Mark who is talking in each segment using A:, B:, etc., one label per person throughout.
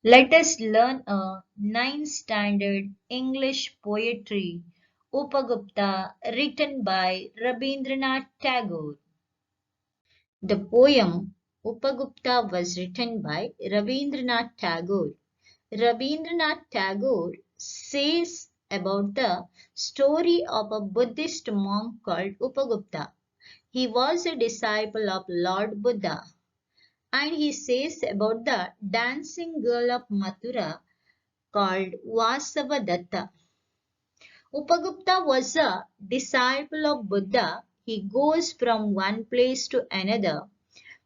A: Let us learn a 9th standard English poetry, Upagupta, written by Rabindranath Tagore. The poem Upagupta was written by Rabindranath Tagore. Rabindranath Tagore says about the story of a Buddhist monk called Upagupta. He was a disciple of Lord Buddha, and he says about the dancing girl of Mathura called Vasavadatta. Upagupta was a disciple of Buddha. He goes from one place to another.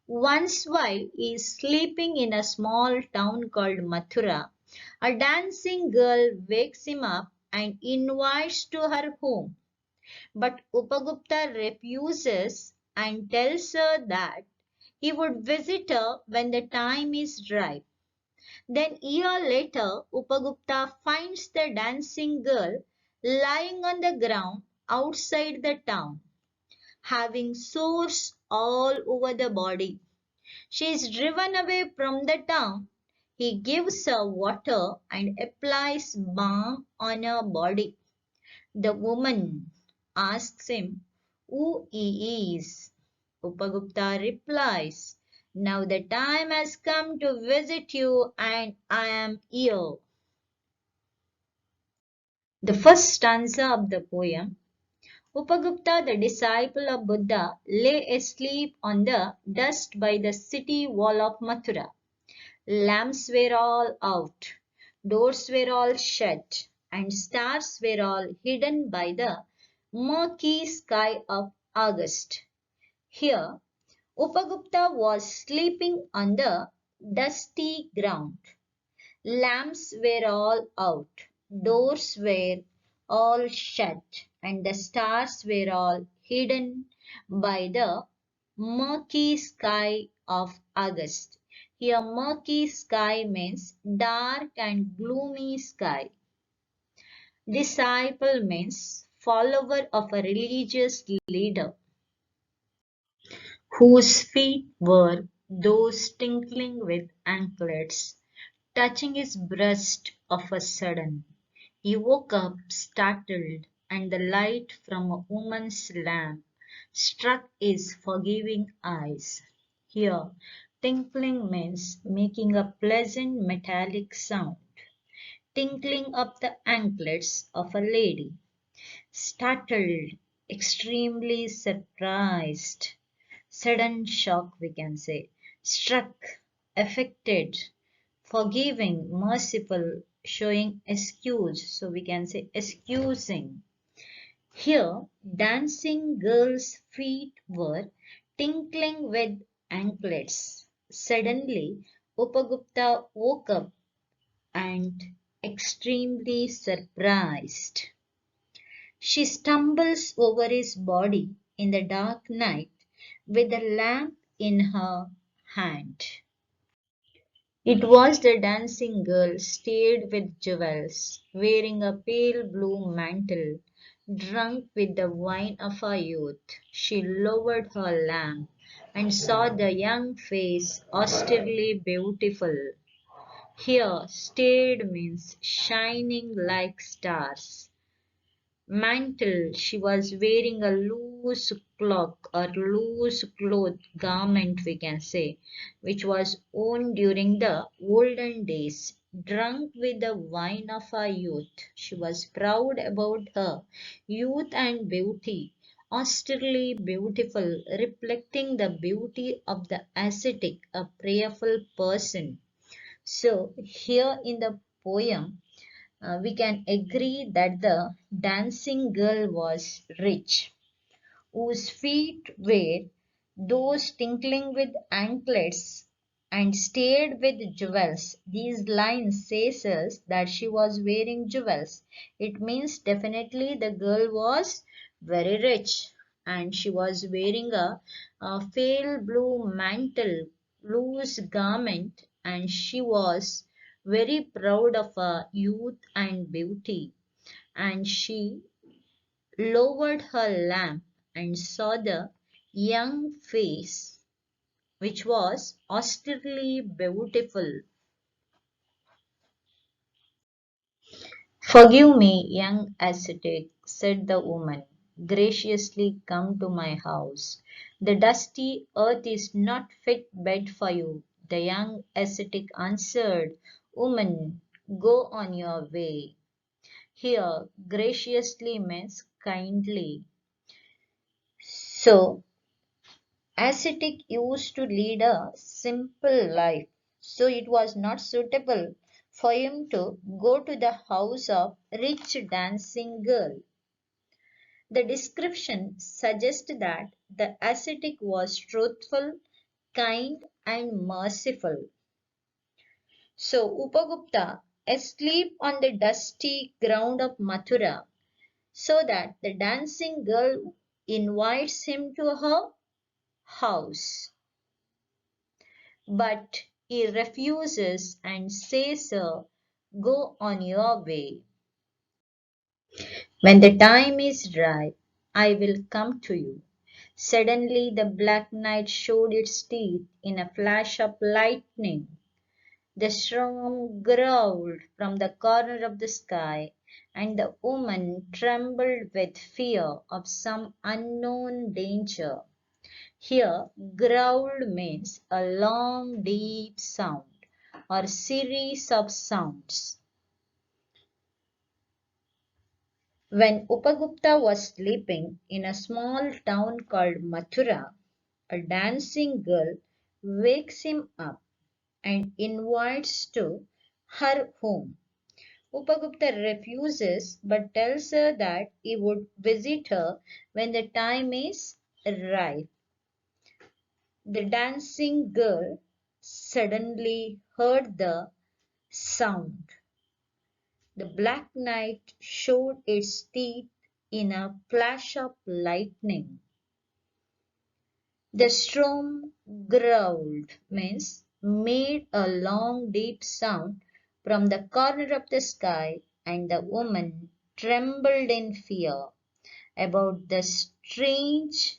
A: Once, while he is sleeping in a small town called Mathura, a dancing girl wakes him up and invites to her home. But Upagupta refuses and tells her that he would visit her when the time is ripe. Then year later, Upagupta finds the dancing girl lying on the ground outside the town, having sores all over the body. She is driven away from the town. He gives her water and applies balm on her body. The woman asks him who he is. Upagupta replies, "Now the time has come to visit you, and I am here." The first stanza of the poem: Upagupta, the disciple of Buddha, lay asleep on the dust by the city wall of Mathura. Lamps were all out, doors were all shut, and stars were all hidden by the murky sky of August. Here, Upagupta was sleeping on the dusty ground. Lamps were all out, doors were all shut, and the stars were all hidden by the murky sky of August. Here, murky sky means dark and gloomy sky. Disciple means follower of a religious leader, whose feet were those tinkling with anklets, touching his breast of a sudden. He woke up startled, and the light from a woman's lamp struck his forgiving eyes. Here, tinkling means making a pleasant metallic sound, tinkling up the anklets of a lady. Startled, extremely surprised, sudden shock, we can say. Struck, affected, forgiving, merciful, showing excuse. So we can say excusing. Here, dancing girls' feet were tinkling with anklets. Suddenly, Upagupta woke up and extremely surprised. She stumbles over his body in the dark night with a lamp in her hand. It was the dancing girl stayed with Vjewels, wearing a pale blue mantle, drunk with the wine of her youth. She lowered her lamp and saw the young face, austerely beautiful. Here, stared means shining like stars. Mantle, she was wearing a loose cloak or loose cloth garment, we can say, which was worn during the olden days. Drunk with the wine of her youth, she was proud about her youth and beauty, austerely beautiful, reflecting the beauty of the ascetic, a prayerful person. So here in the poem, we can agree that the dancing girl was rich, whose feet were those tinkling with anklets and stayed with jewels. These lines says us that she was wearing jewels. It means definitely the girl was very rich, and she was wearing a pale blue mantle, loose garment, and she was very proud of her youth and beauty. And she lowered her lamp and saw the young face, which was austerely beautiful. Forgive me, young ascetic, said the woman. Graciously come to my house. The dusty earth is not fit bed for you. The young ascetic answered, Woman, go on your way. Here, graciously means kindly. So, ascetic used to lead a simple life, so it was not suitable for him to go to the house of rich dancing girl. The description suggests that the ascetic was truthful, kind, and merciful. So Upagupta, asleep on the dusty ground of Mathura, so that the dancing girl invites him to her house. But he refuses and says, Go on your way. When the time is ripe, I will come to you. Suddenly the black night showed its teeth in a flash of lightning. The storm growled from the corner of the sky, and the woman trembled with fear of some unknown danger. Here, growled means a long, deep sound or series of sounds. When Upagupta was sleeping in a small town called Mathura, a dancing girl wakes him up and invites to her home. Upagupta refuses but tells her that he would visit her when the time is ripe. The dancing girl suddenly heard the sound. The black night showed its teeth in a flash of lightning. The storm growled, means made a long deep sound from the corner of the sky, and the woman trembled in fear about the strange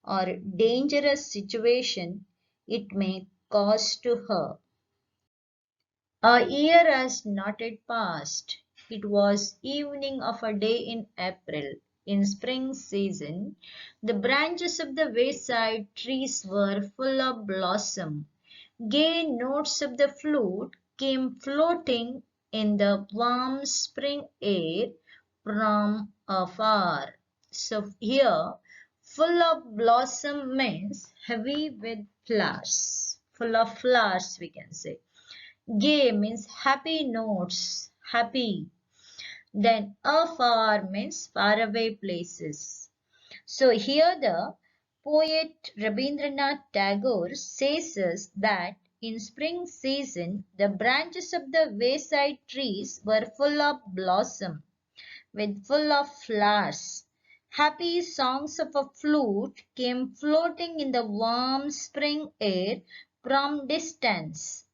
A: or dangerous situation it may cause to her. A year has not yet passed. It was evening of a day in April. In spring season, the branches of the wayside trees were full of blossom. Gay notes of the flute came floating in the warm spring air from afar. So here, full of blossom means heavy with flowers. Full of flowers, we can say. Gay means happy notes, happy. Then afar means faraway places. So here the poet Rabindranath Tagore says us that in spring season the branches of the wayside trees were full of blossom with full of flowers. Happy songs of a flute came floating in the warm spring air from distance.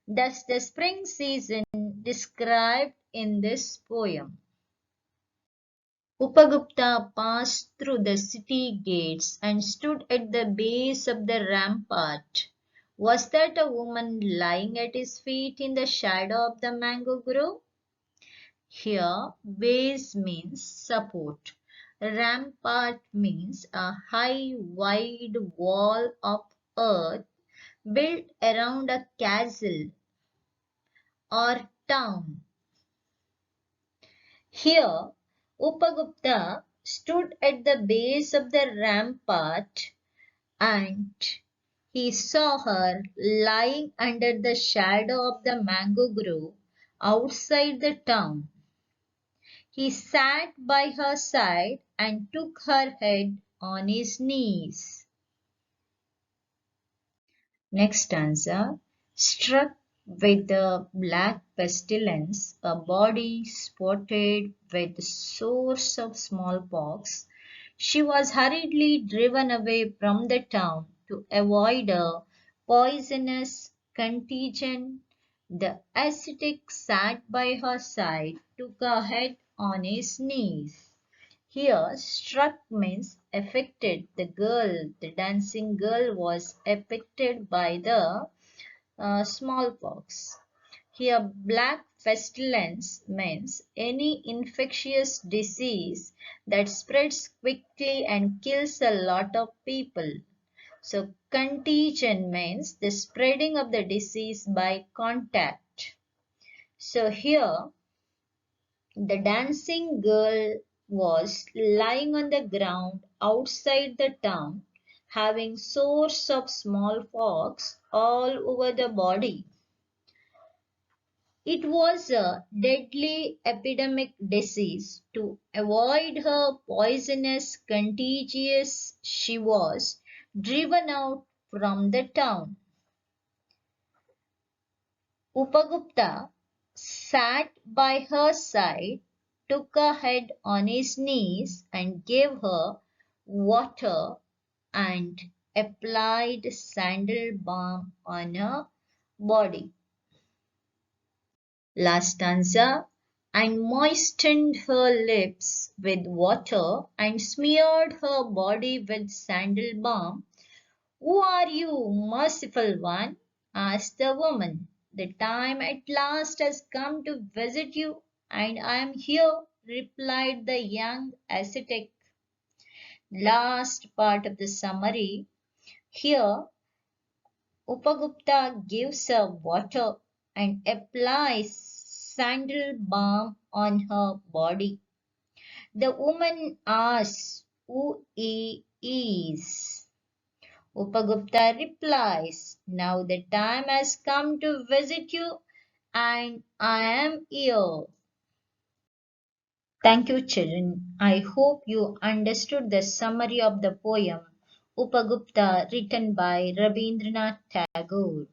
A: Thus the spring season described in this poem. Upagupta passed through the city gates and stood at the base of the rampart. Was that a woman lying at his feet in the shadow of the mango grove? Here, base means support. Rampart means a high, wide wall of earth built around a castle or town. Here, Upagupta stood at the base of the rampart and he saw her lying under the shadow of the mango grove outside the town. He sat by her side and took her head on his knees. Next stanza. Struck with the black pestilence, a body spotted with the source of smallpox, she was hurriedly driven away from the town to avoid a poisonous contagion. The ascetic sat by her side, took her head on his knees. Here, struck means affected. The dancing girl was affected by the smallpox. Here, black pestilence means any infectious disease that spreads quickly and kills a lot of people. So, contagion means the spreading of the disease by contact. So, here, the dancing girl was lying on the ground outside the town, having sores of smallpox all over the body. It was a deadly epidemic disease. To avoid her poisonous contagious, she was driven out from the town. Upagupta sat by her side, took her head on his knees, and gave her water and applied sandal balm on her body. Last stanza, and moistened her lips with water and smeared her body with sandal balm. Who are you, merciful one? Asked the woman. The time at last has come to visit you, and I am here, replied the young ascetic. Last part of the summary. Here, Upagupta gives her water and applies sandal balm on her body. The woman asks who he is. Upagupta replies, now the time has come to visit you, and I am here. Thank you, children. I hope you understood the summary of the poem Upagupta written by Rabindranath Tagore.